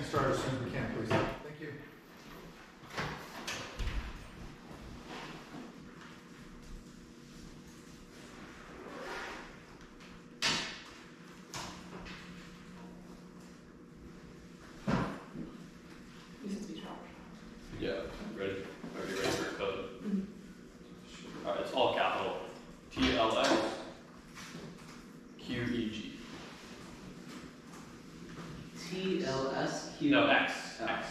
can start as soon as we can, please. Thank you. Yeah, ready? Are you ready for code? Mm-hmm. Alright, it's all capital. TLX QEG. TLS Q. No, X. Oh. X.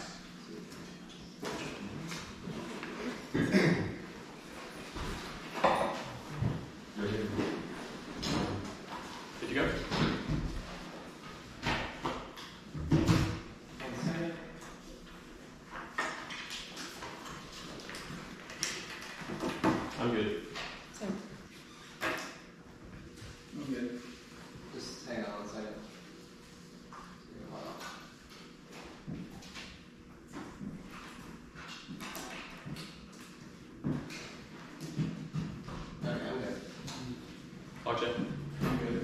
Did you go? I'm good. I'm good. Just hang on 1 second. Okay, I'm good. Akshay. I'm good.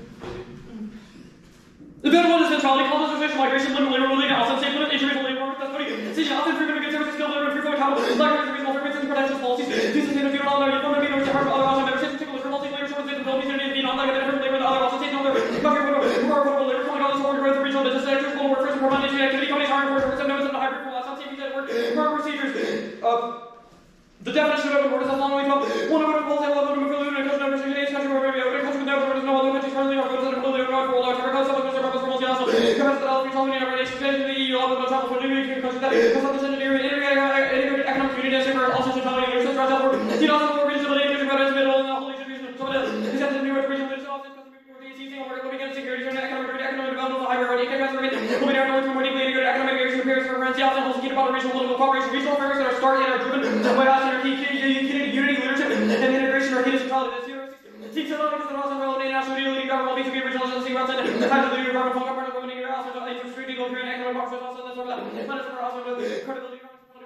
The better one is centrality, colonization, migration, limit, labor, related, also safe limit, injury, labor, work, that's funny. Siegel, also improvement of good services, skill, labor, free flow, capital, libraries, reasonable permits, and protections, policies, decent, and funeral, uniform, and other also membership, particular, for multi, labor, short, ability, unity, non-like, different labor, the other also take number, cover, labor, calling all this order, growth, regional business sectors, global workforce, and permanent activity, companies, hiring, workers, and notes, and the hybrid pool, that's how TVs at work, procedures, the definition of open borders has long only 12. One open policy, one open affiliate, and country members, age, country where maybe open country with no borders, no other countries currently are borders, and completely open for all large cover codes, public purpose for multi-national, governments that all free colony, and relations, in the EU, all of the travel for living in countries that has not descended here, integrated economic community, and super, also centrality, and research, rise over, you know, some more regional, and country middle, and the whole region, some of the, except in New York, regional, and so often, security, economic development, hybrid, economic more deeply integrated economic integration appears for France, also holds key about regional political cooperation, regional affairs that are started and are driven by us and are key unity, leadership, and integration are key to centrality. Seek centrality because of also relevant national unity, government will be regional agency, and the type of leader government, full government, women, also industry, legal, and economic boxes, also that's over that. Management are also credibility,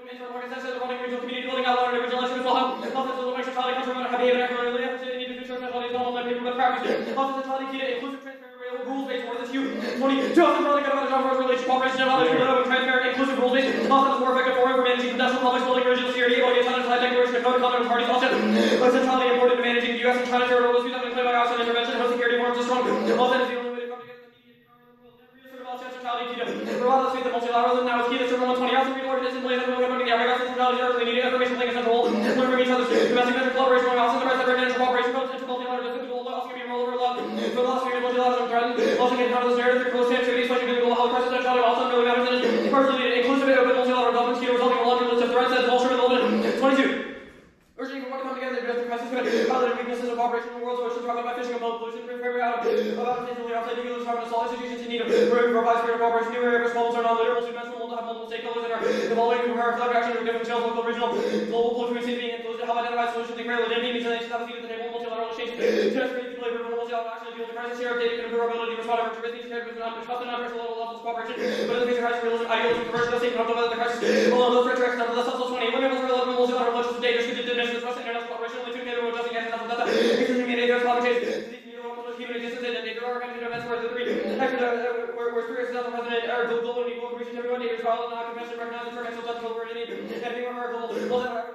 internal organizations, running regional community, building out and regional issues, will help. Office of election, centrality, country, behavior, economically, efficient, need to do centrality, development, people, but practice. Office centrality, key to inclusive, transparent, rules-based, more than you. 20. Two often really good about the job relation, cooperation, knowledge, transparent, inclusive, rules-based. Often is more effective for managing industrial public building, regional security, organization, declaration, code, conduct, parties, also. Centrality important to managing the U.S. and China territorial disputes, having played by outside intervention, host security forms is strong. Often is the only way to come together in the immediate world. Centrality key to provide the space of multilateralism. Now is key to serve 120 outside regional organisms, plays and really coming together. Centrality is really needed. Information playing a central role. Learn from each other. Domestic measure collaboration among outside the rest of international cooperation. Codes into multilateralism. Also can be rolled over a lot. For the last year, multilateralism threatened. Also can counter this narrative through close activities, such as individual health crisis. Centrality also really matters in it. Partially inclusive and open multilateral governments key to resulting in a laundry list of threats that culture and relevant. 22. Urging everyone to come together to address the crisis with positive weaknesses of cooperation in the world's oceans, talking about fishing and blood pollution, preparing out of potentially outside nuclear departments, all institutions in need of provide spirit of cooperation, new areas, problems are non-literal, two-dimensional, will have multiple stakeholders and are evolving from our collaborative action with different scales, local, regional, global, political, safety, and those to help identify solutions and create legitimacy, means that they should have a seat at the table, multilateral exchange, to create the labor, multilateral action, to deal with the crisis, share of data, and improve our ability to respond to risk, shared with trust and non-personal levels of cooperation, but in the face of crisis, realism, idealism, conversion, no state, and the crisis, although those threats are external, that's also 20. Women also relevant, multilateral relations, data, should diminish the trust and international cooperation, only two neighborhood adjusting as enough of that. Existing in areas, climate change, human existence, and nature are countries events where the three where spirits of the president are global and equal reach everyone, neighbors, violent, not convention, recognize the term, and so that's over any anything where global, international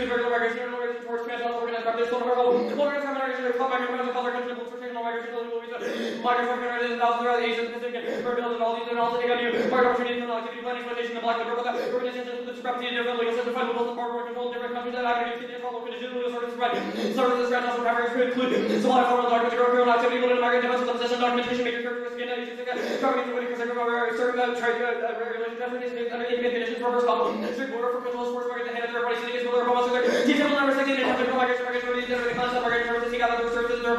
regular migration, internal migration towards transnational organized crime, there's still no organized crime, migration, club migration, other countries, for transnational migration, global visa, migrants, organized thousands around the Asian Pacific, and bills and all these, and also take on new market opportunities, criminal activity, planning, exploitation, the black labor, organizations, the discrepancy, different legal system, fight with power, control, different countries that activity, control, conditions, legal services, right, services, transnational primary could include some other form of document, criminal activity, limited migrant defense, possession, documentation, major characteristics, and covering the winning for certain regulation, transportation, under intimate conditions, for first couple, strict border for control, sports market, and third party syndicates, whether or detailed number 16, and migration, the concept, migration services, seek out the services, there are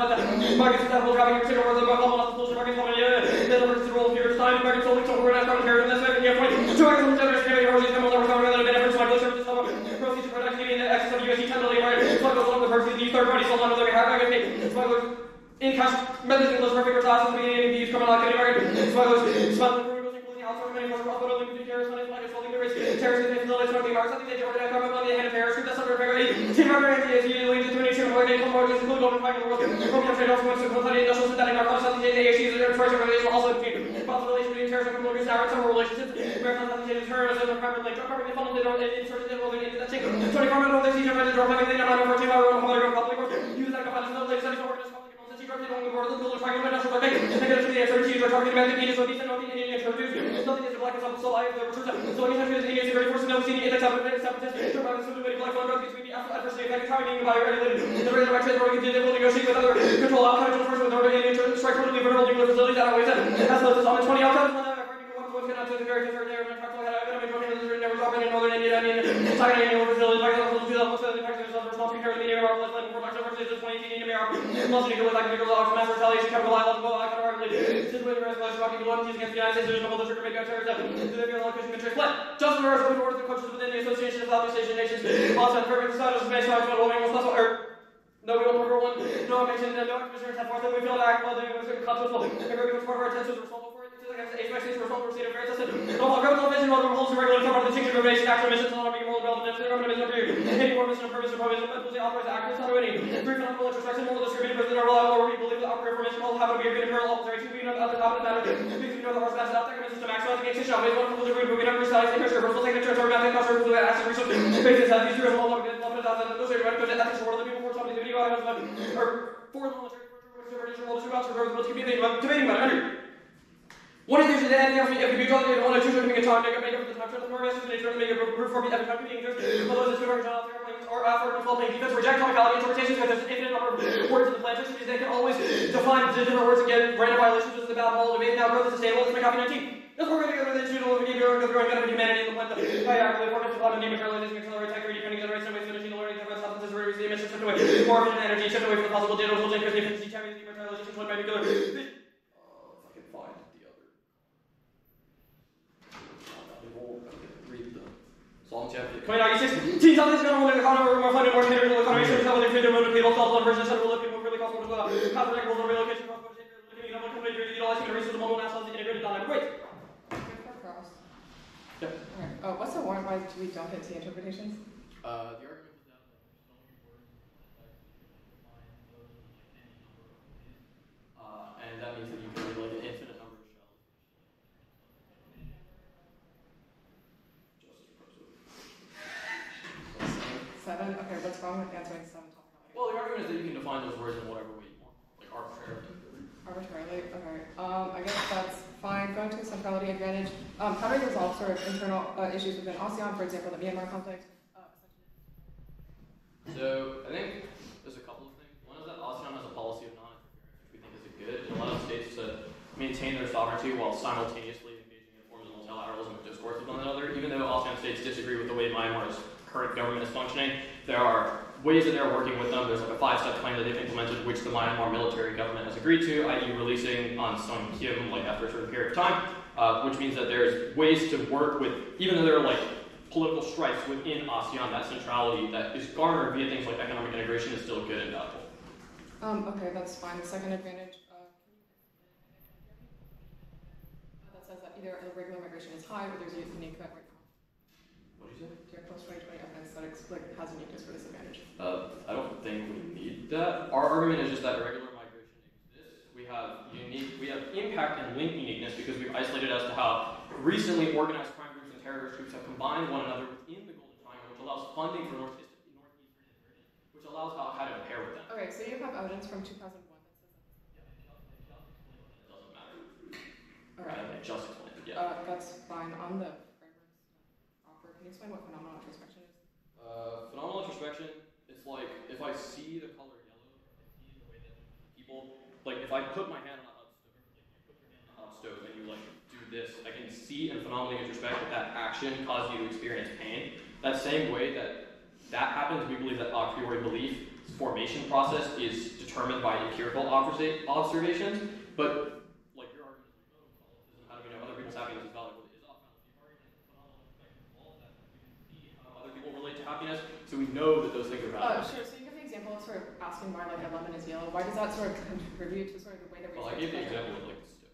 markets that will traffic, consider where the bubble, not the social markets, the numbers to roll periods of time, markets solely to organize crime terrorism, that's right, yeah, point, two markets on the generous community, overseas, come over, come over, benefits, migration services, proceeds to product activity, and the excess of USD 10 million, right, smugglers along the purchases, these third parties, sold on other smugglers, in cash, methods, and those perfect classes, beginning these criminal activity, right, smugglers, including outsourcing money for hospital, linking to terrorist money, like holding the risk, terrorist facilities, smoking bars, something they organize crime on the hand of terrorists, that's under paragraph 8, team member NCS, leads to nation, coordination, coordination, include global fighting the world, European trade also wants to consolidate industrial synthetic narcotics, something they AHCs, and first organization also between responsibility between terrorists criminal abuse, narrow sexual relationships, maritime associations, terrorism, private like drug trafficking, funnels inserted into that chain. 24 mental disease, drug trafficking, public work, use that offenses, no late studies, organized conflict, and drug dealing, the world, the triangle, national drug taking, negative to the SRT, drug trafficking, domestic penis, obese, and North Indian introduced, nothing is black as so life, the research, so any country is Indian security forces, no seen index of separatists, drug violence, black phone drugs, between the adversely affected trafficking by regulated, the regular by trade, organ, able to negotiate with other control outside of enforcement with other Indian strike totally vulnerable nuclear facilities that are always at, as well as on the 20 outside, one cannot do the very different there, and practical economic drug never dropping in northern India, China, Indian facilities, like the 2007 practices of response to the media, our lifeline for production versus 2018 in America, most nuclear like nuclear laws, mass retaliation, chemical violence, situated resolution, rocking the one against the United States, there's no other sugar made terrorism, to the federal location control split. Just the reverse of the countries within the Association of Southeast Asian Nations, also perfect status of based on warming was possible. No, we will number one. No mention, no commissioners have forth that we feel that well, doing certain consequences. Every becomes part of our attention is responsible for it. It's like age vaccines are responsible for state affairs. No, criminal vision, no rules and regulations are part of the distinction of information, action, missions, and all being role relevant. The government is over here. Any more mission of purpose or provision, but the authorized actors, not any. Free from introspection, moral distributed, president, or reliable, or we believe that our information will have to be a good and parallel opposite. We know other competent matter. We know the horse that's out there, system maximizing extension, always one from the root, moving up, resize, the picture, personal signature, or mapping, cost, or acid research, basis, have these three of all of it, those are right, ethics, or the people for something, the video, or for the military, debating about it. One of these is anything else if you don't need one or two to make a time, make up the time, the more messages, they try to make a proof for me every time being just although it's different job or after developing defense, reject comicality interpretations because there's an infinite number of words in the plan text, they can always define the different words and get random violations just in the bad model debate. Now growth is sustainable, let's make copy 19. Let's work together with the institutional of growing benefit of humanity in the plan hierarchy, focus upon the materialization, accelerate tech, depending generation, waste of machine learning, different substances, reduce the emissions, shift away, more efficient energy, shift away from the possible data, will increase the efficiency, champions, dematerialization, one by nuclear. If I can find the other. Read the Psalm chapter 29, 16. Teens on this going to economy, more funded, more energy, economy, should tell the freedom of the people, self-love versus set of living, more really cost more to cosmetic rules of relocation, looking at company, utilizing the resources of mobile nationals, integrated dynamic. Great. Yeah. Okay. What's the warrant why we don't hit T interpretations? The argument is that so many words and that means that you can read like an infinite number of shells. Seven? Okay, what's wrong with answering seven topical? Well, the argument is that you can define those words in whatever way you want, like arbitrarily. Arbitrarily? Okay. I guess that's fine. Going to a centrality advantage. How do we resolve sort of internal issues within ASEAN, for example, the Myanmar conflict? So, I think there's a couple of things. One is that ASEAN has a policy of non-interference, which we think is good. It allows states to maintain their sovereignty while simultaneously engaging in forms of multilateralism and discourse with one another. Even though ASEAN states disagree with the way Myanmar's current government is functioning, there are ways that they're working with them. There's like a 5-step plan that they've implemented, which the Myanmar military government has agreed to, i.e. releasing on Sun Kim like after a certain period of time, which means that there's ways to work with, even though there are like political strifes within ASEAN, that centrality that is garnered via things like economic integration is still good and valuable. Okay, that's fine. The second advantage that says that either regular migration is high or there's a unique threat right now. What did you say? Do you have post-2020 evidence that has uniqueness for this advantage? I don't think we need that. Our argument is just that irregular migration exists. We have impact and link uniqueness because we've isolated as to how recently organized crime groups and terrorist groups have combined one another within the Golden Triangle, which allows funding for Northeastern Inversion, which allows Al-Qaeda to pair with them. Okay, so you have evidence from 2001 that says that. It doesn't matter. Alright. I just explained it, yeah. That's fine. On the frameworks offer, can you explain what phenomenal introspection is? Phenomenal introspection, it's like if I see the color yellow, I see the way that people, like if I put my hand on a hot stove, like you put your hand on a hot stove and you like do this, I can see and phenomenally introspect that action caused you to experience pain. That same way that happens, we believe that a priori belief formation process is determined by empirical observations, but like your argument is how do we know other people's happiness is valuable? It is often the argument is phenomenal involved that we can see how other people relate to happiness, so we know that those things are valuable. Sure, so you give the example of sort of asking why like a lemon is yellow. Why does that sort of contribute to sort of the way that we Well, I gave the example of like the stove.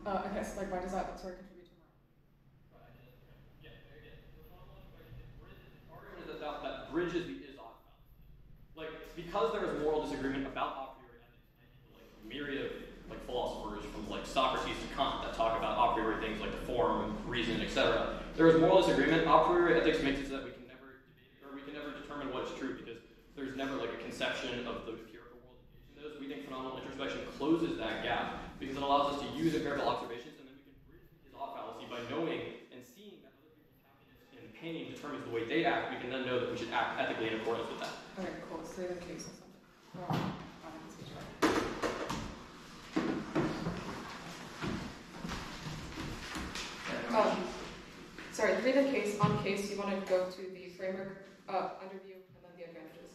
Okay, so like why does that sort of contribute to more? Argument is that bridges the is-ought fallacy. Like, because there is moral disagreement about a priori ethics, like myriad of like philosophers from like Socrates to Kant there is moral disagreement. A priori ethics makes it so that we can never debate, or we can never determine what is true because there's never like a conception of the empirical world in those. We think phenomenal introspection closes that gap because it allows us to use empirical observations, and then we can bridge the is-ought fallacy by knowing and seeing that other people's happiness and pain determines the way they act. We can then know that we should act ethically in accordance with that. Okay, cool. So the case or something. Sorry, read the case. On case, you want to go to the framework underview and then the advantages.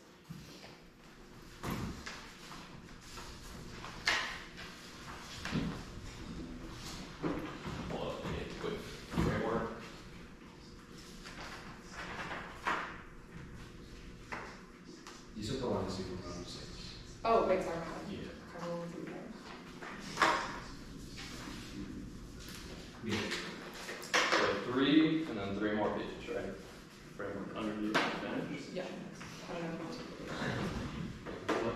Pull up a quick framework. You said the line is equal to 6. Oh, wait, sorry. Yeah. Yeah. So 3 and then 3 more pages, right? Framework underview advantages. Yeah. I don't know if you want to for the What?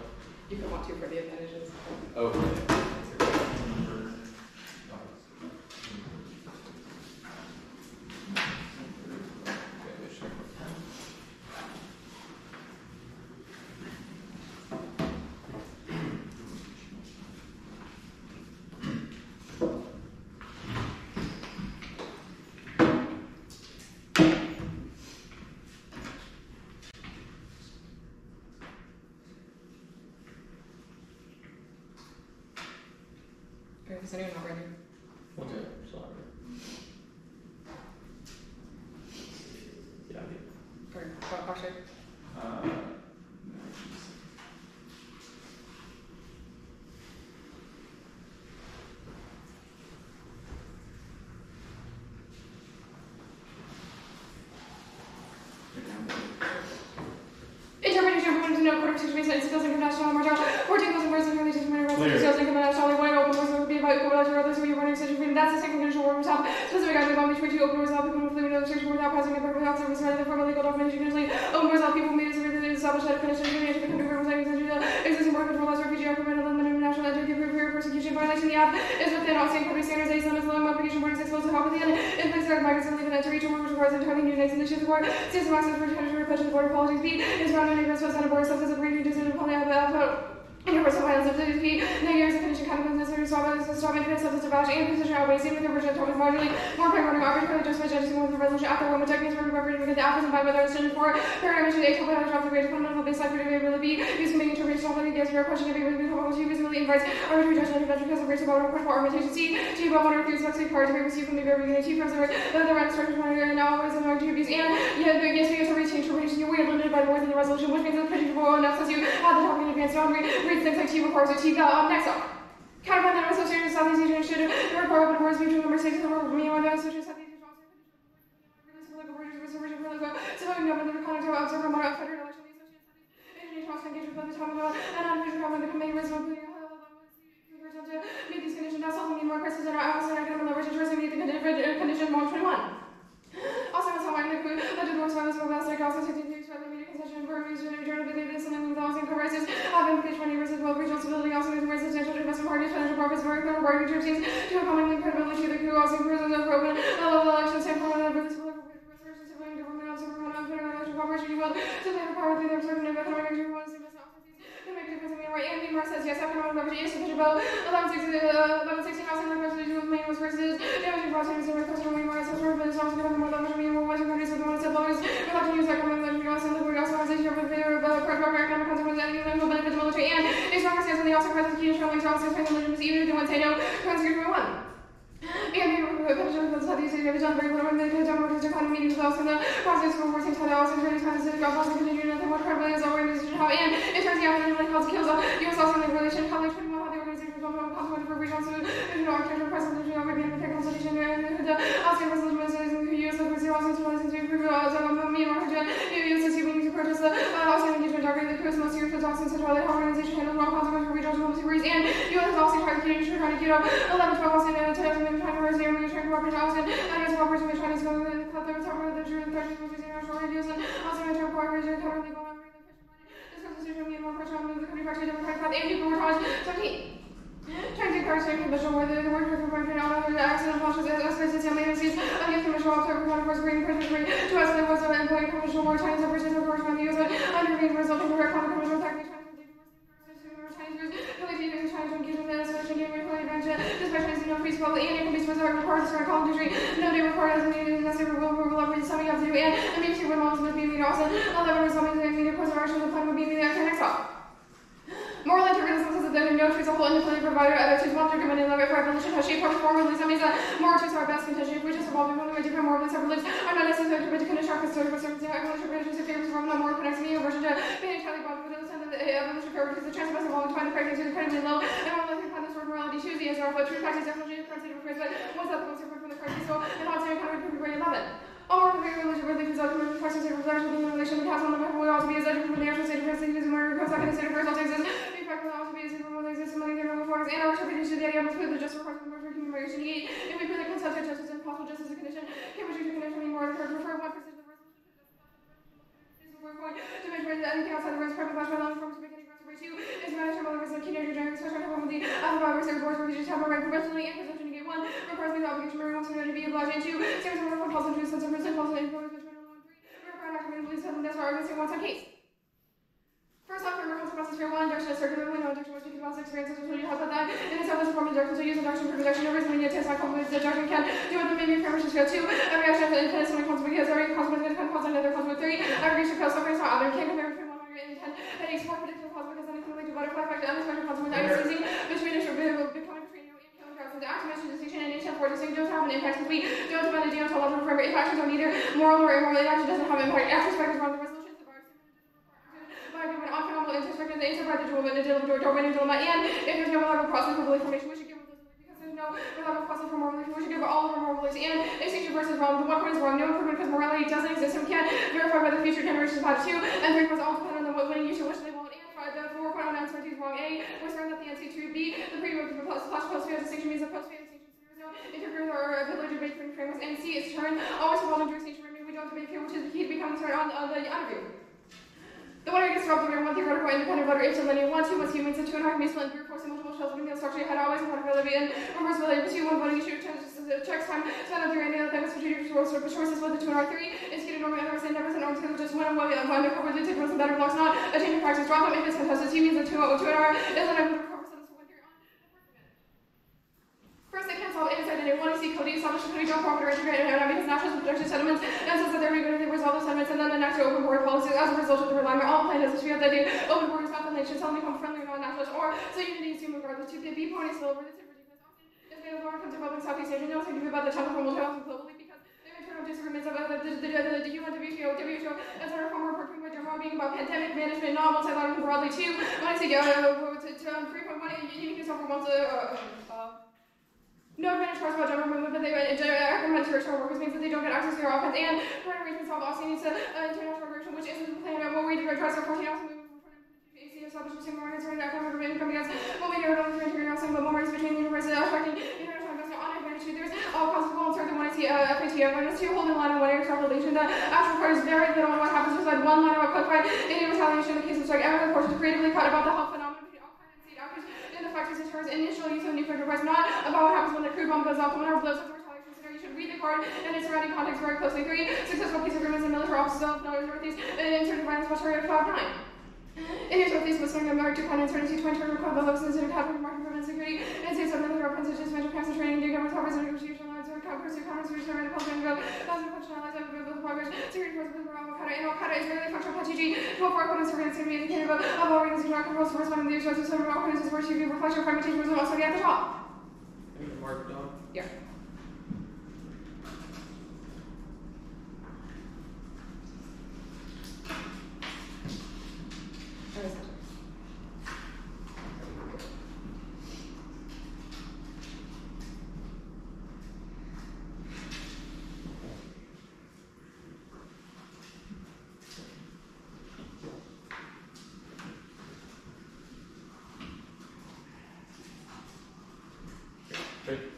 You can want to for the advantages. Okay. Okay, is anyone not ready? Okay, sorry. Yeah, Or Pasha? Interpretation of women's no quarter situation and skills and international martial 14,000 words and related to my rights skills and international one open words would be about equal to others who you want extension freedom. That's the second condition word without specific items on between two open words people with fluid illustration without passing a perfect without service rather than formal legal documentation usually open words people made as a established that condition to the country representing existing border control laws refugee argument of limited national entity for persecution violation. The app is within all state country standards. Islam is low modification borders exposed to help at the end. In place there migrants and leave an entry to work which requires entirely new nations and issues the board. System access for tension repression the border policy speed is around any response on a border substance of region decision upon the universal violence of the speed. Negatives and condition kind of necessary to stop infinite substance of value and position outweighs same with the version of topic marginally more primordial arbitrarily just by judging with the resolution after one with techniques for representing the apples and by whether it's intended for paradigm to the topic on the great fundamental baseline for debatability using making interpretation of the answer your question debatability probability reasonably invites arbitrary judgment of intervention because of race of about critical argumentation C to about one or three specific parts of received from the very beginning T from the right instructions and now always in the RGBs and yet the yes we have to interpretation you are limited by the words in the resolution which means that predictable enough says you have the topic in advance boundary reads things like T requires a T next up. Counterpoint that associated with Southeast Asian should require open words between number 6 and number meanwhile that associated with Southeast Asian surviving up in the conduct of observer model of federal election the associated Southeast Asian also engaged with the topic and unofficial government the committee was including to meet these conditions now solving need more crisis and our outside academic leverage to meet the condition 121. Also, that's how I'm going to include the divorce violence of domestic also 16 weeks by the media concession for reason to return to the this and then with also crisis have implication for neighbors as well regional stability also means more substantial investment parties financial profits very clear bargaining terms to a commonly credibility to the crew also improvements of open level elections and for the business restoration civilian government also for federal election cooperation you will to have power through their certain economic and want to see business to make a difference in Myanmar and Myanmar says yes economic leverage is sufficient about 1116 housing like residential with main was versus damaging process and request from Myanmar as well as also becoming more leverage in Western countries with the one set dollars reluctant to use economic leverage also and the word also has a share of favor of economic consequences and even will benefit the military and a stronger stance on the also presents key instrument to also defend the legitimacy even if they want to say no to 1. And we were Southeast Asia, very little and the Democrats economy meetings also the process for working to the also very specific also continuing nothing more credible as our organization how and it turns out that it helps kills US also in the relation how they 21 how the organization is also consequent for regional so architecture presentation of European consultation and the Austrian resolution who use the also to license to improve Myanmar US is giving to purchase the Austrian engagement targeting the Christmas year for Dawson Central organization handles all consequences for regional diplomacy and US is also trying to get 11 12 also in China whereas they're really trying to cooperate also and as cooperation with China's going to cut their top of the June 30th was using national radios and also in term cooperation cover legal and this decision will be more pressure on the country factory democratic path and people were charged 17. Trying to encourage the condition where the work with the accident flashes as spaces and agencies and the information control of every course green pressure rate to us there was an employee commercial more Chinese operations of course when used under being resulting from direct commercial technique Chinese trying to engage in this social game adventure, especially no free school, and it can be specific required to start college degree. No day required as needed in the same rule of something you have to do, and maybe when moms would be also, 11 or something that media course of action, the plan would be the next up. Moral interpretation says that there are no trees a whole independent provider, other trees one through committing love for evolution has shaped our form release. That means that more trees are our best contention. If we just evolve one way different more than several lives are not necessary to condition our consider for certain evolution predictions if favors from no more connects me aversion to being entirely bond with the sense that the evolution favor because the chance of us evolving to find the pregnancy is incredibly low and more likely to find the sort of morality choose the answer of what true fact is definitely different from the what's that the most different from the crazy so and how to kind of prove very 11. All more very religious religions are committed to questions of reflection in relation to the castle on the we ought to be as educated from the actual state of person using murder comes second state of first also exists. The fact that ought to be as if it exists among their noble forms and our interpretation of the idea must be the just requirement of human migration need. If we put the concept of justice and possible justice as a condition, can we take a condition any more than refer one percent of the to make sure that anything outside the words private flash by long forms of beginning grants away too is managed from other words like teenager during special time with the alphabet or boards where we just have a right professionally and presumption to get one requires me the obligation of everyone to know to be obliged and two series of more compulsion to a sense of person compulsion and influence between 1 and 3 require an active beliefs and that's why arguments in one some case. First off, remember consequences for one, direction is circularly no direction which you can also experience as you have that in the self form of direction, so use induction for projection, no reason when you test not complex the direction can do what the maybe affirmation should go 2. Every action has an infinite so many consequences because every consequence is going to cause another consequence 3. Every reason fails so far, so other can't compare between 100 and 10. That is more predictable consequences than it can relate to butterfly effect and unexpected consequence either seizing between a becoming between you and killing the action mentioned distinction and intent for distinction don't have an impact since we don't depend on the to level forever. If actions are neither moral or immoral, it actually doesn't have an impact. After spec is wrong, the resolution an unphenomenal introspective the answer by the but the doorway and dilemma and if there's no reliable process for belief formation we should give this because there's no reliable process for moral belief we should give all of our moral beliefs and extinction versus wrong the one point is wrong no improvement because morality doesn't exist and we can't verify by the future generations about 2 and 3 points all depend on the winning you should wish they won't and 5 the 4 point on uncertainty is wrong A which learned that the NC true B the pre-work plus post-fail distinction means a post-fail distinction scenario interfere with our ability to debate frameworks and C is turn always evolving to extinction remedy we don't debate here which is the key to becoming turn on the interview. The one gets dropped over one theoretical independent letter H and linear 1, 2 once humans and 2 and a half means and brute force and multiple shells within the structure had always a portability and reversibility but 2 1 voting issue checks time spent on 3 and the other thing is strategic resource but choices with the 2 and R3 executed normally otherwise and never sent arms together just one and one and recover the take was better blocks not a change in practice drop them if it's contested 2 means the 2 and R is an able to recover sentence for 1 theory on. First, they can solve inside and they want to see Cody establish a Cody drop off or integrate and because national projection settlements and says that they're going to resolve the settlements and then the next open board policies as a result of the alignment. All planned as a street that the open board is not that they should suddenly become friendly or non-nationalist or so unity is seen regardless to the B point is still over the tip ridiculous often is made of lower comes to public Southeast Asia. No one can do about the temple from multilateralism globally because their internal disagreements about the UN, WHO, and some reform report by Jerome being about pandemic management, not multilateralism broadly too. When I say 3.1 unique yourself for once no advantage towards about general movement, but they recommend territorial workers means that they don't get access to their offense and for any reason solve also needs international migration, which isn't the plan about what we do address our 14 also movement from AC established single markets running economic income because what we do are only interior housing but more between the university attracting international investment on advantage there's all possible and certain when I see FAT awareness to hold in line on one air relation the actual part is very little on what happens just like one line about codified in retaliation in the case of strike every report is creatively cut about the health phenomenon between all kinds of state actors and the factors in terms of initial use of nuclear device not about what happens when the crude bomb goes off, when our blows up the retaliation scenario. You should read the card and its surrounding context very closely. 3 successful peace agreements in military offices of Northeast and intern violence much higher 5-9. In your Northeast was swinging American to finance uncertainty, 20 record the looks into capital market for security, and states of military offenses, just mental cancer training, do government topics and negotiation lines, or conference, research, and culture, and go, thousand functionalities of biblical progress, security forces with Al-Qaeda, and Al-Qaeda is really functional PTG, 12 for opponents are going to be indicative of organizing rocket rules, first one of the issues, some of our opponents is where she reflection, fragmentation, was also at the top. Mark down. Yeah.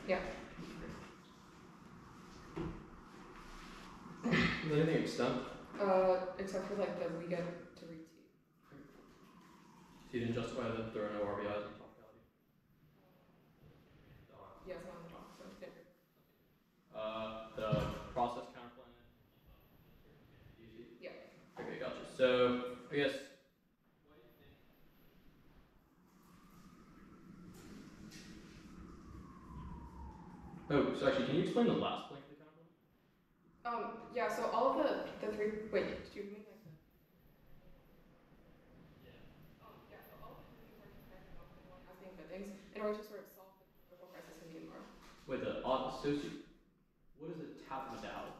Yeah. Is there anything extent? Except for like the we get to read T. So you didn't justify that there are no RBIs in top value? Yeah, it's not on the top, so it's different. The process So I guess. Oh, so actually, can you explain the last plank of the counterpoint? Yeah, so all of the three, wait, did you mean like the? Yeah, so all of the three things are just measured off the one as being good things in order to sort of solve the political crisis in Myanmar. Wait, the associate. What is a tap medal?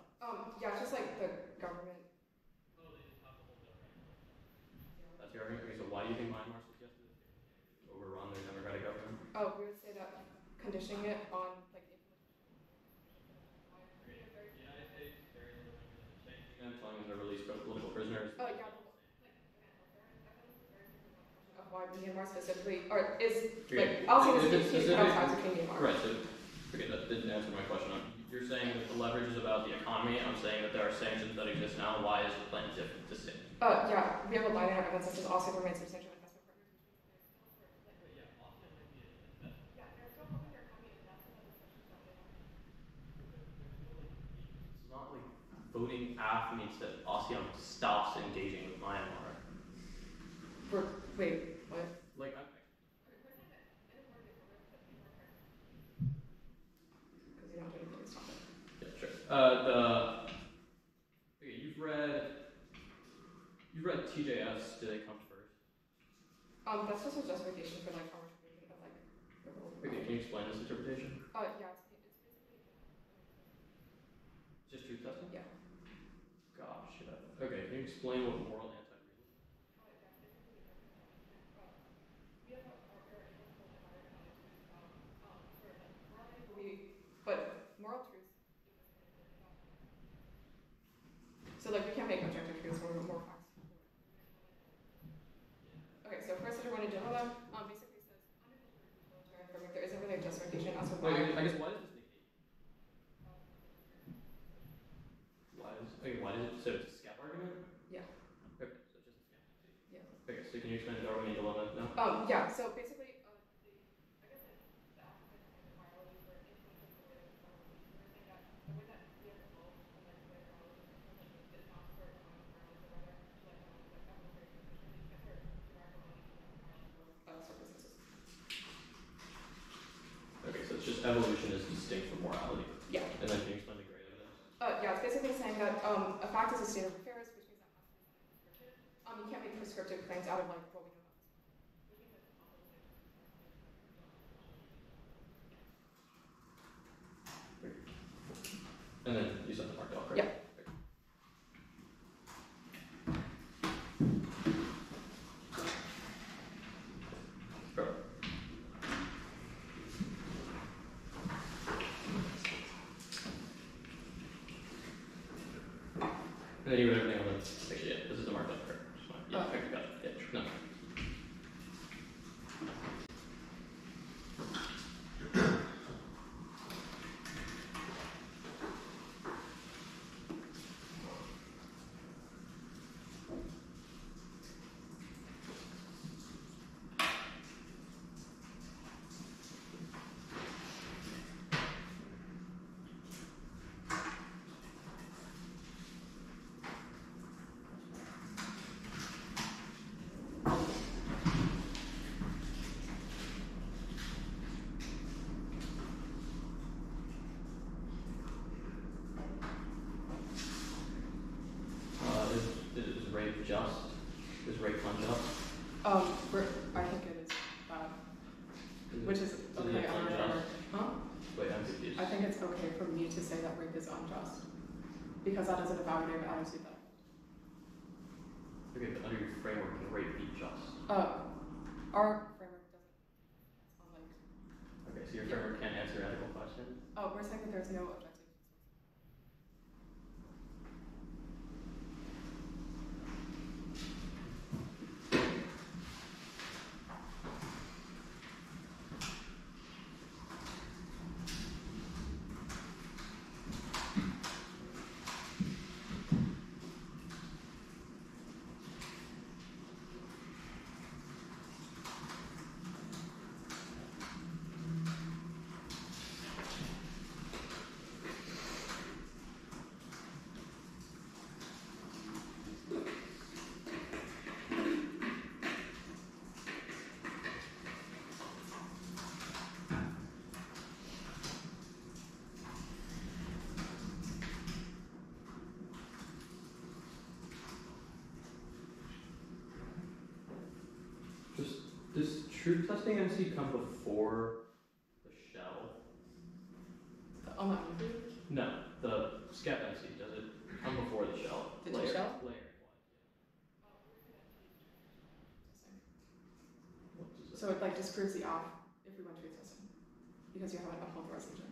Yeah, it's just like the government. That's your argument? Okay, so why do you think Myanmar suggested it's overrun their democratic government? Oh, we would say that conditioning it on like the I'm telling them to release political prisoners. yeah, like of why Myanmar specifically, or is like I'll say this huge ties between Myanmar. Right. So, okay, that didn't answer my question. You're saying that the leverage is about the economy. I'm saying that there are sanctions that exist now. Why is the plan different? Distinct? Yeah, we have a line in our evidence that says also remain substantial investment partners. It's not like voting AF means that ASEAN stops engaging with Myanmar. Wait, what? Like, Because you're not doing anything to stop it. yeah, sure. Okay, you've read TJS. Do they come first? That's just a justification for like how much we can like the rule. Okay, can you explain this interpretation? Yeah, it's basically. Just truth testing? Yeah. Gosh. Okay, can you explain what moral anti-realism is? But moral truth. So like we can't make objective truths or more facts. Okay, so first one in general basically says there isn't really a justification as to why. Wait, I guess why does this negate? Why does it? So it's a scap argument? Yeah. Okay, so it's just a scap. Yeah. Okay, so can you explain the Darwinian dilemma now? Yeah. So basically, I guess the aspect of the biology for influence of the way that we're saying that the way that we have evolved and like the way that biology is not for economic biology, but rather like evolutionary transmission. These guys are derived from circumstances. Okay, so it's just evolution is distinct from morality. Yeah. And then can you explain the great evidence? Yeah, it's basically saying that a fact is a state of affairs, which means that you can't make prescriptive claims out of like what we know about this. And then you said the mark dog, right? Yeah. Sure. And then you read everything on the. Actually, yeah, this is the mark dog, correct? Yeah, okay, got it. Yeah, no. Is rape just? Is rape unjust? I think it is bad. Which is okay. Huh? Wait, I'm confused. I think it's okay for me to say that rape is unjust because that is an evaluative attitude that. Okay, but under your framework, can rape be just? Our framework doesn't. It's not like. Okay, so your framework can't answer ethical questions? We're saying that there's no objective. truth testing MC come before the shell? On that one. No, the skep MC, does it come before the shell? The T shell? Layer. What does it? So it like disproves the off if we went truth testing because you haven't uphold the resolution.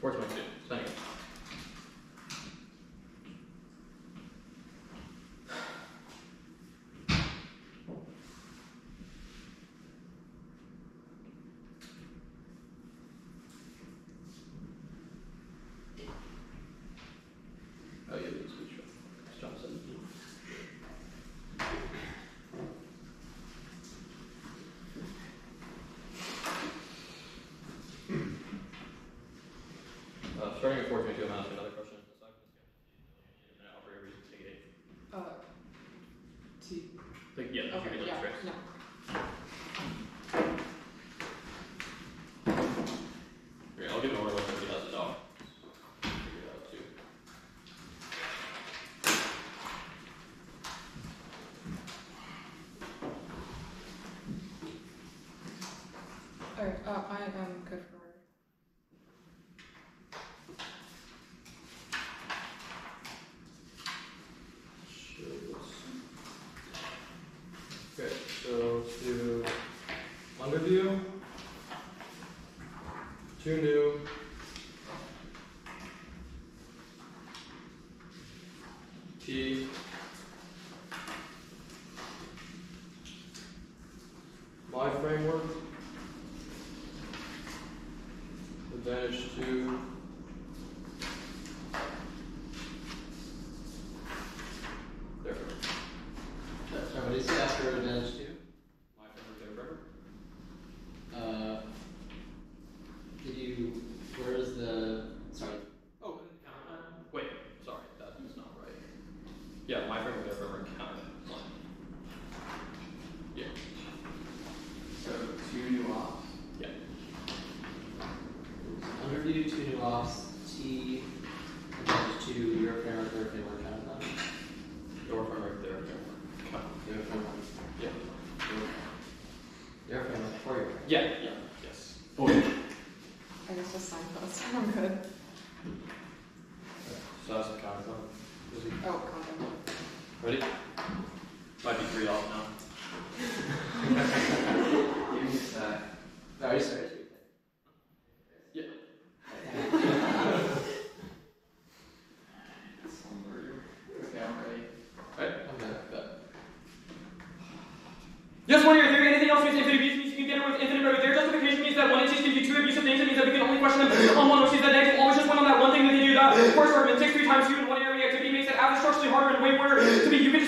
Four 22. Sending it. Oh yeah, it's good. It's John 17. Starting at 422, I'm going to ask another question. Aside from this guy, operator reason to take it. T. Like, yeah, Okay, okay, yeah, tricks. no. Okay, I'll give an order once he has it off. Figure it out too. Alright, I am good for Okay, so to underview, 2 new, T, my framework, advantage 2, there. So what is after advantage 2? My framework, Did you, where is the, sorry. Oh, wait, sorry, that is not right. Yeah, my framework, their framework, counter. Yeah. So 2 new ops. Yeah. Underview, 2 new ops, T, advantage 2, your framework, their framework, count them. Your framework, their framework. Count. Their framework. Yeah. Their framework for your framework. Yeah, yes. Oh, I guess just sign those. I'm good. so that's the counter one. Oh, content. Ready? Might be 3 off now. Give me a sec. No, are you serious? Yeah. Okay, I'm ready. Right? Okay. Just one of your theory, anything else means infinite abuse means you can get it with infinite mode. Their justification means that one entity can do 2 abusive things. It means that we can only question them on one, which is that they always just went on that one thing that they do. That first argument takes 3 times 2 in one area activity makes it average structurally harder and way harder to be. You can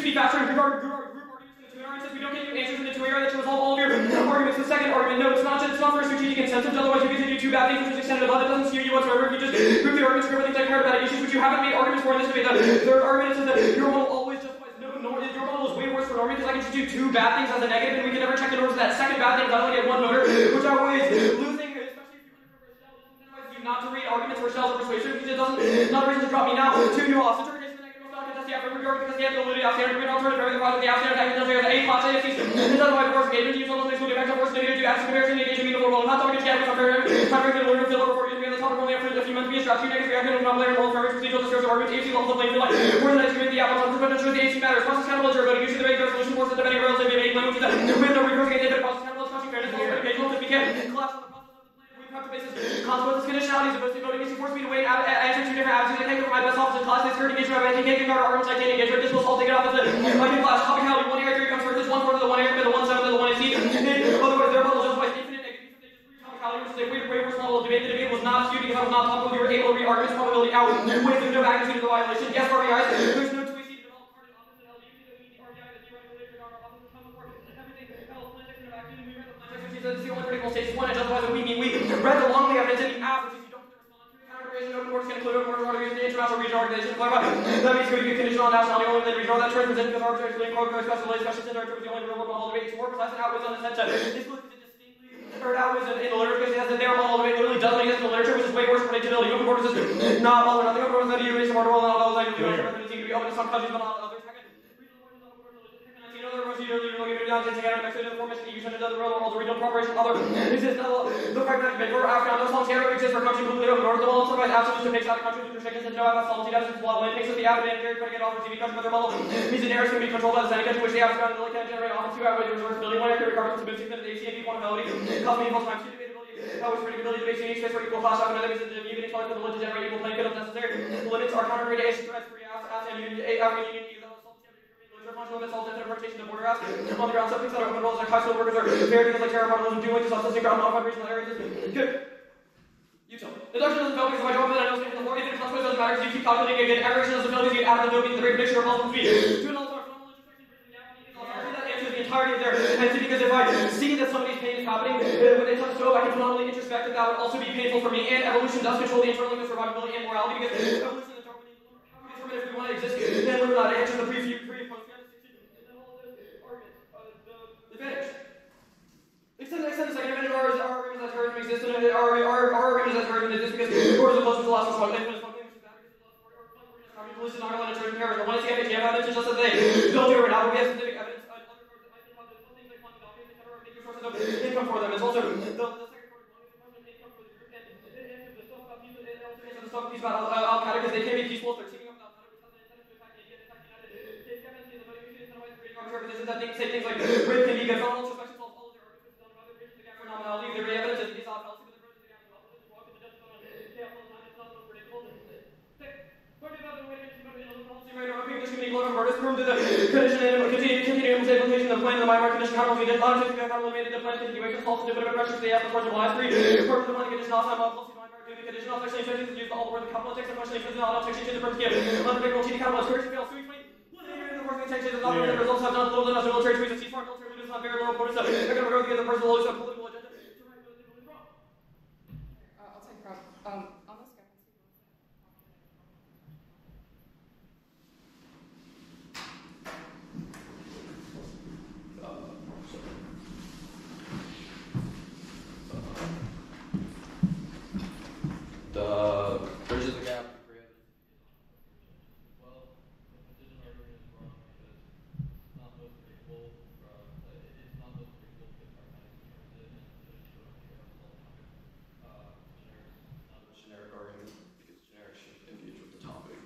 sentence. Otherwise, you continue two bad things which is extended above. It doesn't steer you whatsoever. You just group the arguments, group things like paradigmatic issues, which you haven't made arguments for in this debate. The third argument is that your model always justifies no, your model is way worse for norming because I can just do two bad things as a negative, and we can never check the norms of that second bad thing. I only get one voter, which I always losing, especially if you want to not to read arguments for shells or persuasion because it doesn't. Not a reason to drop me now. Two nuance interpretation of the negative not contest the affirmative argument because the validity of the alternative everything project the after attack does the A class AFCs. This otherwise works engagement use all things will get back to force negative to action comparison engagement mean the world not talking to get with comparing to learn to fill over for you to be on the topic only after a few months be instruction negative reaction of non player role for procedural discussion of arguments AC levels of playing field like more than estimate the outcome of the the AC matters process catalog or voting using the regular solution force the depending rails they may make which is that with no recurring data process catalog crushing fairness all engagement if we can collapse on the process of the plan we have to basis consequences conditionalities opposed to voting makes you force me to wait answer two different attitudes I can't go for my best office in class they security engagement I can't get guard arguments I can't engage this will all take it off as a like in class topicality one area 3 comes first 1/4 of the 1 area the 1/7 of the 1 AC otherwise their model justifies infinite negative they just topicality which is a way worse model of debate the debate was not skewed because I was not topical you were able to read arguments probability out with no magnitude of the violation yes RBIs there's no 2AC to develop part of opposite LD the RBI the theoretical later on our opposite time of everything else politics and action we read the politics which is the only critical stage one it justifies we mean we read the long evidence in the app which is you don't respond to counterization open courts can include open courts organization international regional organization clarify that means we get conditional on nationality only then regional that term present because arbitrary link program special special center is the only real world model debate it's more precise and outweighs on the sense that this book is distinctly heard outweighs in the literature because it has that their model debate literally doesn't exist in the literature which is way worse for predictability open court is not all or nothing open court is that you raise the model and all those items you seem to be open to some countries but not others the pragmatic bid for Africa, those long terror exists for countries who live north of the wall, survive absolutely makes out of countries with restrictions and no absolute doesn't swallow when it takes up the avenue and carry putting it off for TV countries with their model. Means an areas can be controlled by the Senate, which the African and can generate often 2 outweighs the resource building 1 acre carbon to boost the AC and equal ability, cause me equal times 2 debatability, always predictability to base unique space for equal class of another means that the even equality for the wood to generate equal playing field if necessary. The limits are counter-radiation threats for African Union, African Union, functional limits, all interpretation of border asks on the ground, some things that are open roles like high school workers are very things like terror models and doing to substance ground modified regional areas. Good. You tell me. Deduction doesn't fail because my job is that I know the more infinite consequence doesn't matter because you keep calculating again. Aggregation doesn't fail because you add the no means the great picture of all speed. To an all-time normal intersection between the African that answers the entirety of their entity because if I see that somebody's pain is happening when they touch stove, I can phenomenally introspect that that would also be painful for me. And evolution does control the internal limits of survivability and morality because evolution and Darwin determine if we want to exist, then we're not answer the pre advantage. Extend the second advantage of our arguments that terrorism exists and our arguments that terrorism exists because the court is opposed to the last one. Which is bad because the last police is not going to terrorism terrorism. One is the FHM evidence is just that they don't do it now, but we have specific evidence. Things like quantum documents, etc. Making sources of income for them. It's also the second court is income for the group and the stuff about people and also the stuff about Al-Qaeda because they can be peaceful if they're teaming up with Al-Qaeda which has an incentive to attack the United States government and the motivation is otherwise creating representations that say things like rape can be good. All suspects solve all of their arguments done about the reason the gap for nominality. The evidence is these odd fallacy, but the version of the gap is opposite to walk in the judgment on chaos all the time. It's not so predictable. Talking about the way to policy right now, this can be equal to murders prove to the condition and continuing implementation of the plan. The Weimar condition how we did not take the eliminated the plan continuation false to put a pressure to the after course of last 3 part of the plan condition also have policy the condition of actually changes to use the whole word the couple of takes and actually changes all takes changes the first game unpredictable cheating couple of squares fail sweet the working takes changes not the results have not little than military tweets and ceasefire military leaders not very low importance they're going to go to get the personal use of political agenda to write what is wrong. I'll take Rob. On this guy. The bridges the gap. Well, the decision argument is wrong because it's not most predictable from it's not most predictable because pragmatic determines it and decision show all the topic. Generic is not a Generic argument because generic should engage with the topic.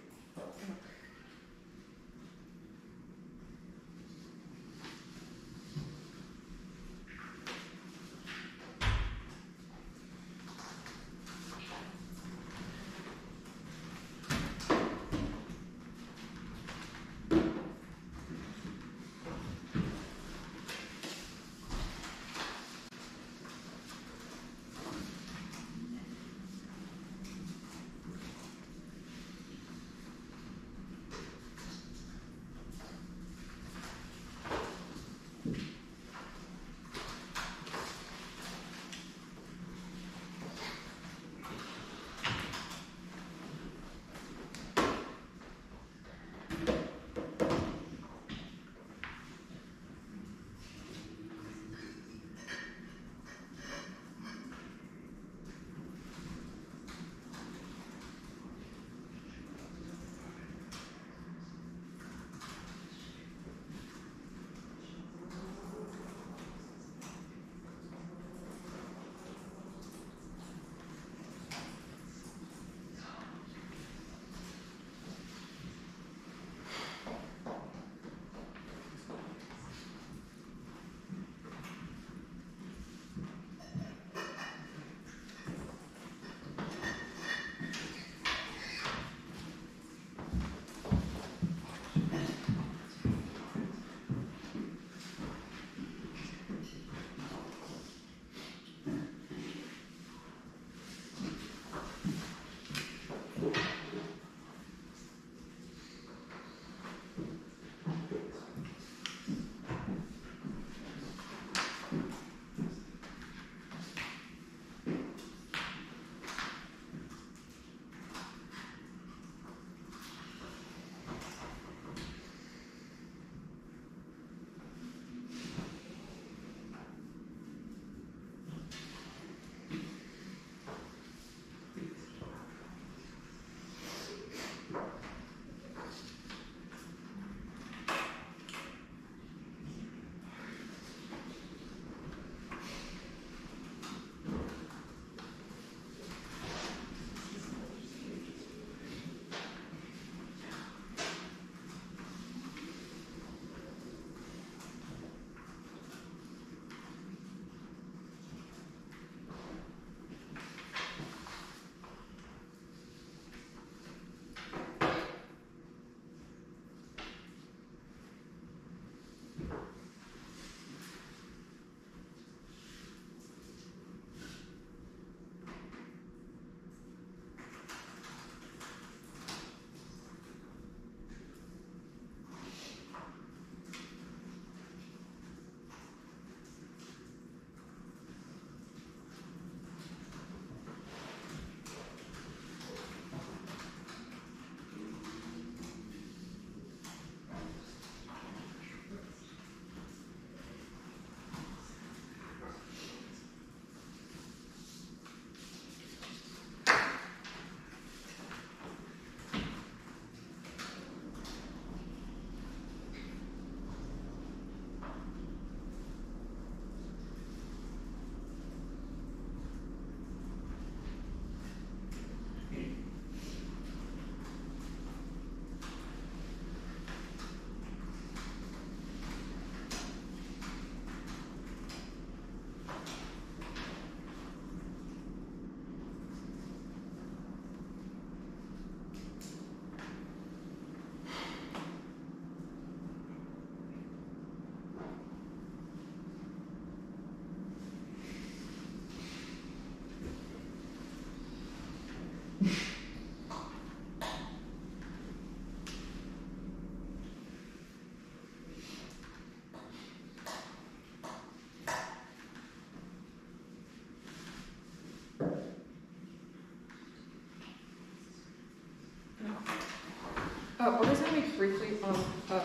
briefly on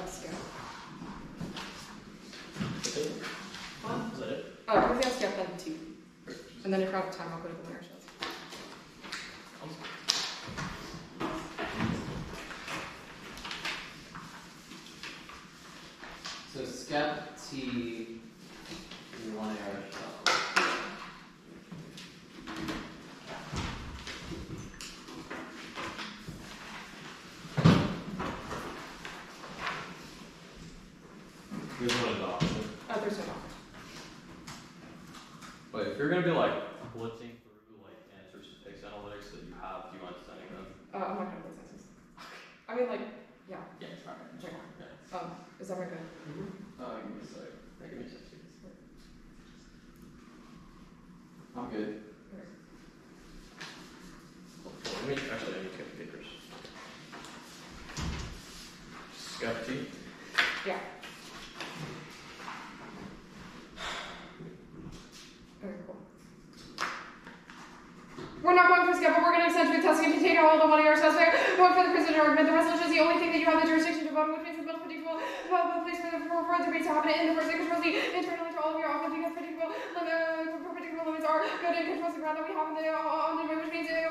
scale? Is that it? Briefly on scale, then T. And then if you're out of time, I'll go to the winner shows. So skep T 1 arrow shuffle. There's one adoption. There's no knowledge. But if you're gonna be like blitzing through like answers to pix analytics that you have, do you mind sending them? I'm not gonna play senses. I mean, like, yeah. Yeah, try it. Is that right? Good? Give me a sec. Give me a sec. I'm good. Let me actually let me take the papers. Skepti. Yeah. Okay, cool. We're not going for skip, but we're going to accentuate testing to take all the money ourselves there. Going for the precision argument. The resolution is the only thing that you have the jurisdiction to vote, which makes it most predictable. The place for the debate to happen in the first thing controls the internally to all of your office because predictable limits are good and controls the ground that we have on the which means that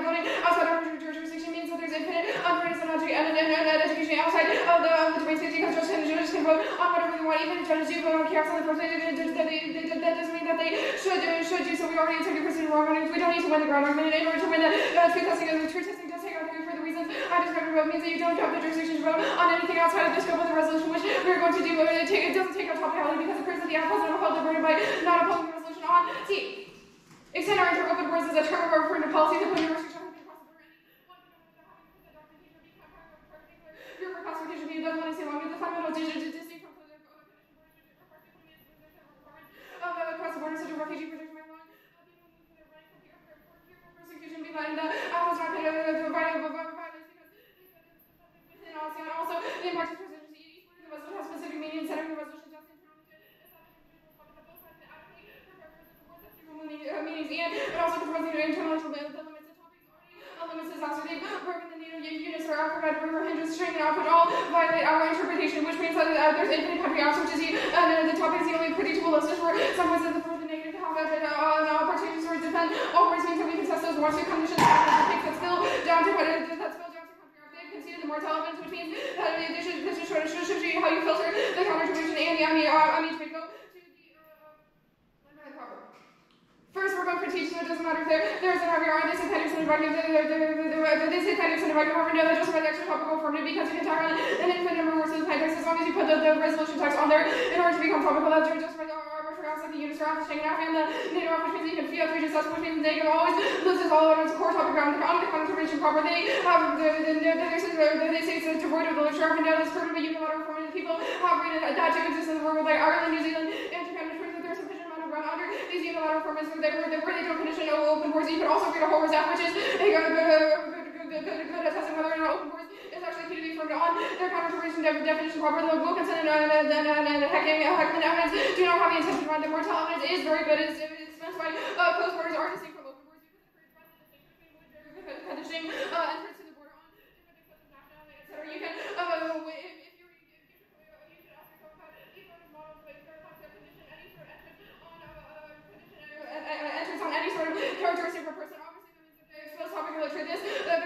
voting outside of our jurisdiction means that there's infinite unfairness and education outside of the debate stage because judges can vote on whatever they want, even if judges do vote on chaos on the first day. That doesn't mean that they should do so. We already took a percent wrong on it. We don't need to win the ground argument in order to win the truth testing. The truth testing does take argument for the reasons I described above means that you don't have the jurisdiction to vote on anything outside of the scope of the resolution, which we're going to do. It doesn't take on totality because it proves that the act president upheld the burden by not upholding the resolution on T. Extend our inter-open words as a term of our referring to policy that put your restriction on the your classification view doesn't want to say long as the fundamental distinct from the across the border such a refugee protection by law. Persecution be violent. Was not paid the violence and also the importance of presidency. The resolution has specific meaning and setting the resolution just meanings and it also confronts the internal limits of topics already limits exhaustive wherever the NATO units are affirmative river hindrance string and output all violate our interpretation, which means that there's infinite country options which is the topic is the only predictable list where some was the first negative have an opportunity to defend all words means that we can test those warranty conditions that spill down to country optic consider the mortal elements, which means that this should show you how you filter the counter-information and the to go first, we're going for teaching, so it doesn't matter if there's an RVR, this appendix and directive, this appendix and directive, however, no, that just provides extra topical formative because you can tag on an infinite number of words to the appendix as long as you put the resolution text on there in order to become topical. That's just for the arbitrary offset, the units are office taken out, and the native office means you can feel three just which means negative always loses all of its core topic ground on the confirmation properly. They say it's devoid of the literature, and now this proven by unilateral form, and people have read that to exist in the world like Ireland, New Zealand, and Japan, which proves that there's sufficient amount of ground under these unilateral formats where they don't condition open boards. You can also read a whole reset, which is a good at testing whether or not open boards is actually key to be formed on their counter-information definition properly. The Wilkinson and Heckman evidence do not have the intention to run the mortal evidence is very good. It's specified closed borders are distinct from open boards. Conditioning entrance to the border on etc. You can if you should ask yourself about each one of models with their concept condition any sort of entrance on any sort of characteristic of a person. Obviously, that means that the exposed topic of literature, their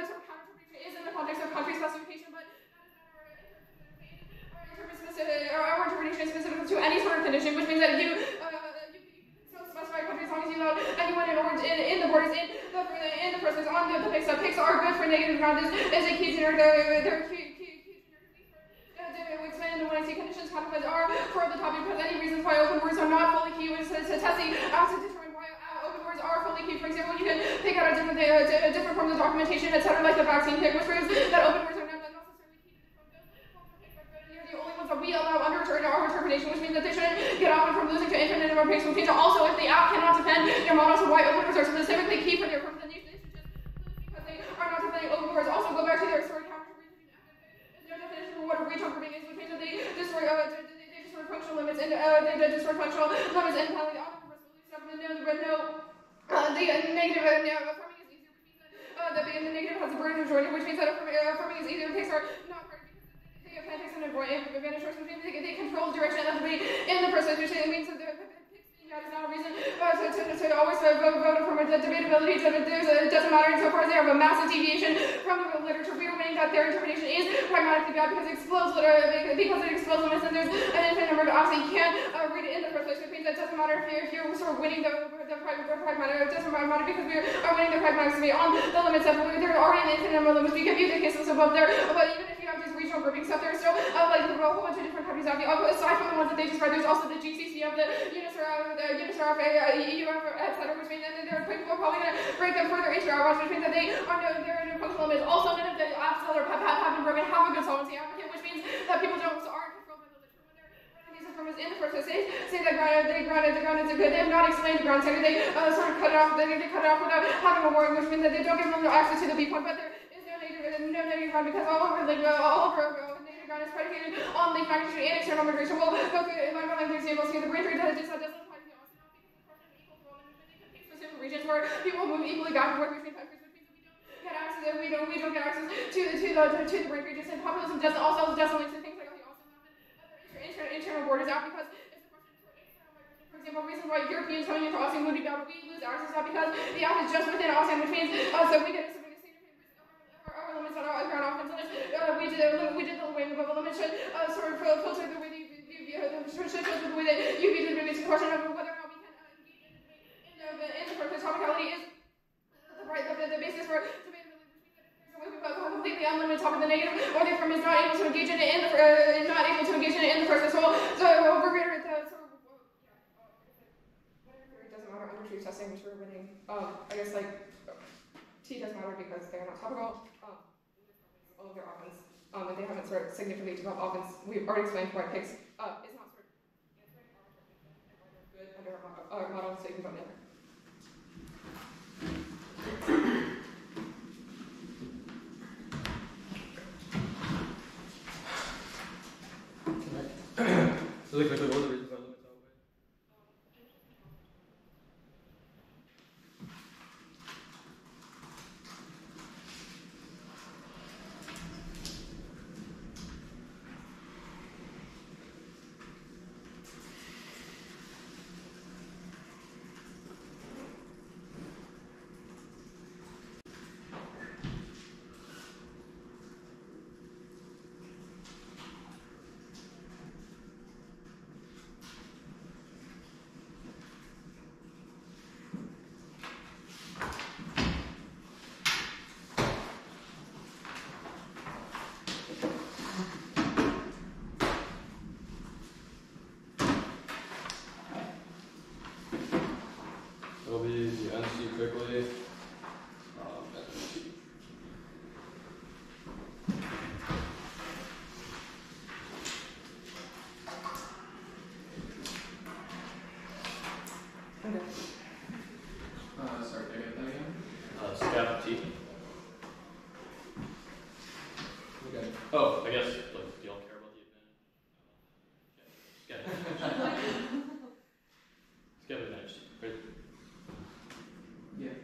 sort of counter-interpretation is in the context of country specification, but our interpretation is specific to any sort of condition, which means that you still specify country as long as you allow anyone in orange in the borders in the process on the pix. Pix are good for negative ground. This is a key generic. They're key. Explain when I say conditions, consequences are for the topic because any reasons why open words are not fully key, which is to testing to determine why open words are fully key. For example, you can pick out a different forms of documentation, etc., like the vaccine pick, which proves that open words are not necessarily key to they're the only ones that we allow under our interpretation, which means that they shouldn't get often from losing to infinite number of picks. Which means also, if the app cannot defend your models of why open words are specifically key for their purpose, then you should just because they are not defending open words. Also, go back to their story counter. Their definition for what a reach grouping is, which means that they destroy functional limits and they destroy functional limits and penalty on the stuff. The negative affirming is easier, which means that the negative has the burden of majority, which means that affirming is easier. Picks are not part because They have and advantage source, which means they control the direction of the debate in the first place, which means that the that is not a reason to always vote for the debatability. It doesn't matter insofar as they have a massive deviation from the literature. We are winning that their interpretation is pragmatically bad because it explodes limits, and there's an infinite number of options. You can't read it in the first place, which means that it doesn't matter if you're sort of winning the pragmatic. It doesn't matter because we are winning the pragmatic debate on the limits of there are already an infinite number of limits. We can view the cases above there, but even if you have these regional grouping stuff, there's still like a whole bunch of different countries out there. Aside from the ones that they described, there's also the GCC of the UNICEF, EU, etc., which means that people are probably going to break them further into our watch, which means that they are they're in functional limits. Also, none of the apps have been broken, have a good solvency applicant, which means that people aren't controlled by the literature when they're running these affirmatives in the first place. Say that the ground is good. They have not explained the ground sector. They sort of cut it off. They cut it off without having a warning, which means that they don't give them access to the B point, but there is no negative ground because all over negative ground is predicated on link magnitude and external migration. We'll go through environmental link examples here. The brain rate doesn't apply to the specific regions where people move equally back and forth between countries, which means that we don't get access to the brain regions, and populism doesn't link to things like the also have internal borders out because it's a question for external migration. For example, reasons why Europeans coming into ASEAN would be bad, we lose access to that because the app is just within ASEAN, which means so we get our limits on our ground offense limits. We did the way the limit should sort of filter the way the way that you view the debate. It's a question of whether or not we can engage in the debate in the first place. Topicality is the basis for debatability, which means that we're completely unlimited topic, the negative, or the affirmative is not able to engage in it in the first place. So we're reiterate the sort of whatever it doesn't matter under truth testing, which we're winning. I guess like T doesn't matter because they're not topical. All of their offense, and they haven't sort of significantly developed offense. We've already explained why picks is not sort of good under our model, so you can vote no. Really quickly, what were the reasons why limits outweigh? It'll be the NC quickly. Sorry, can I get that again? Scap T. Okay. Oh, I guess, like, do y'all care about the advantage? Scap advantage, right? Yeah.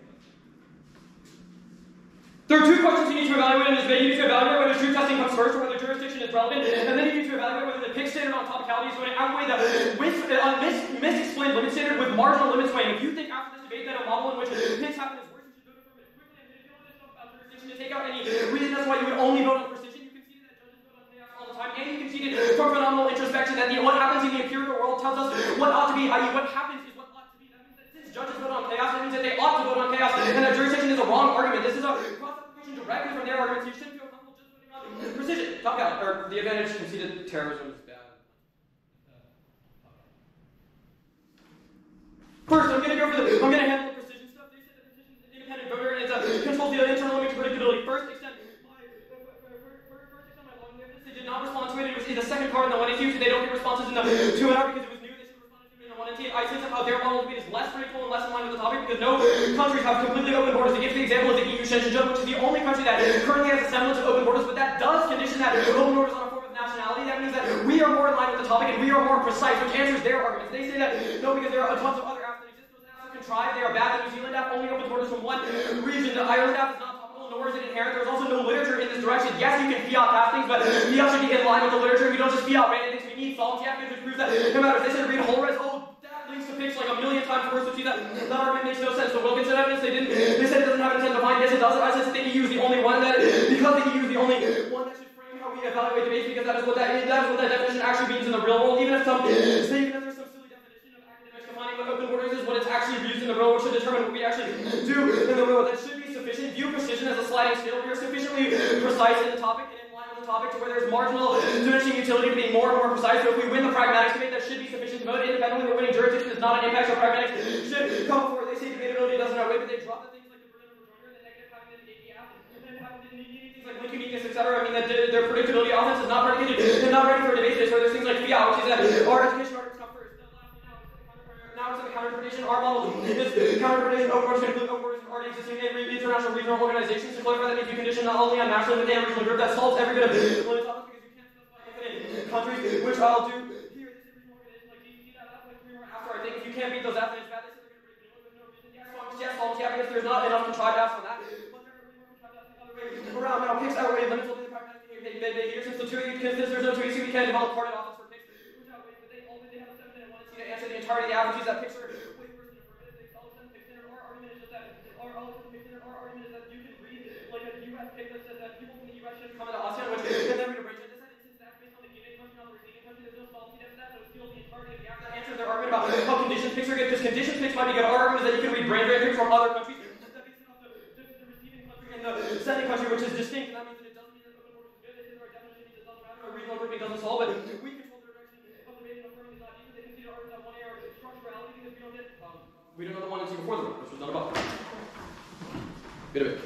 There are two questions you need to evaluate in this debate. You need to evaluate whether truth testing comes first or whether jurisdiction is relevant, and then you need to evaluate whether the pick standard on topicality is going to outweigh the misexplained limit standard with marginal limit swaying. If you think after this debate that a model in which picks happen is worse, you should vote affirmative quickly. And if you don't know about jurisdiction to take out any reason that's why you would only vote on precision, you conceded that judges vote on chaos all the time, and you conceded from phenomenal introspection that what happens in the empirical world tells us what ought to be, i.e. what happens is what ought to be. That means that since judges vote on chaos, that means that they ought to vote on chaos, and that jurisdiction is a wrong argument. This is a cross-application directly from their arguments. You shouldn't feel comfortable just voting on precision. Top out, or the advantage conceded terrorism is bad. First, I'm going to handle the precision stuff. They said that precision is an independent voter and it controls the internal limit to predictability. First, extend my long evidence. They did not respond to it. It was in the second part in the 1 and 2, so they don't get responses in the 2 and R because it was new. They should respond to it in the 1 and 2. I say somehow their model debate is less predictable and less in line with the topic because no countries have completely open borders. They give the example of the EU Shenzhen, which is the only country that currently has a semblance of open borders, but that does condition that open borders on a form of nationality. That means that we are more in line with the topic and we are more precise, which answers their arguments. They say that no, because there are a bunch of other apps that exist. Those apps are contrived. They are bad. The New Zealand app only opens borders from one region. The Ireland app is not topical, nor is it inherent. There's also no literature in this direction. definition. Yes, you can fiat past things, but fiat should be in line with the literature. We don't just fiat random things. We need solemnity affidavits, which proves that no matter if they said read a whole res, that links to pitch like a million times worse, which that argument makes no sense. The Wilkinson evidence, they said it doesn't have intent to find. Yes, it does. I said the EU is the only one that, because the EU is the only one that should frame how we evaluate debates, because that is what that definition actually means in the real world. Even if there's some silly definition of academics defining what open borders is, what it's actually used in the real world should determine what we actually do in the real world. That should be sufficient. View precision as a sliding scale. We are sufficiently precise in the topic and in line with the topic to where there's marginal diminishing utility to being more and more precise. So if we win the pragmatics debate, that should be sufficient to vote. Independently, we're winning jurisdiction is not an impact, so pragmatics should come forward. They say debatability doesn't outweigh, but they drop the things like the Berlin rejoinder, the negative having the APF, and then having the things like link uniqueness, etc. I mean, that their predictability offense is not predicated and not ready for a debate today. So there's things like fiat, which is that our education articles come first. Now it's in the counter-interpretation. Our model is counter-interpretation. Open borders can include open borders already existing in international regional organizations. To clarify, that means you condition not only on national but and regional group. That solves every bit of limits on because you can't specify infinite countries, which I'll do here. This is a regional organization. Like, do you see that? That's like 3 more after. I think if you can't beat those after, it's bad. They said they're going to break the with no reason. Yes, solves, yeah, because there's not enough contrived after that. But there are way more contrived after the other way around. Now, picks outweigh limits will be the pragmatic behavior. Since the 2 because there's no 2 we can't develop parted office for picks, which outweighs, but they have a 7-minute one to answer the entirety of the averages. That picture way worse than affirmative. They all send picks in. Our argument is just that our argument is that you can read like a US pick that says that people from the US should come into ASEAN, which and then read a break. This since that's based on the giving question, not the receiving question. There's no solvency depth to that, so it steals the entirety of the answer. That answers their argument about how conditions picks are good, because conditions picks might be good. Our argument is that you can read brain drain picks from other countries that based it off the receiving country and the sending country, which is distinct, and that means that it doesn't mean that open borders is good. They say our definition means it doesn't matter. Our regional grouping doesn't solve it. We control the direction of the debate and affirming is not easy. They consider arguments that 1A are structurality because we don't know the one and two before the one, which was not about. Bit of it.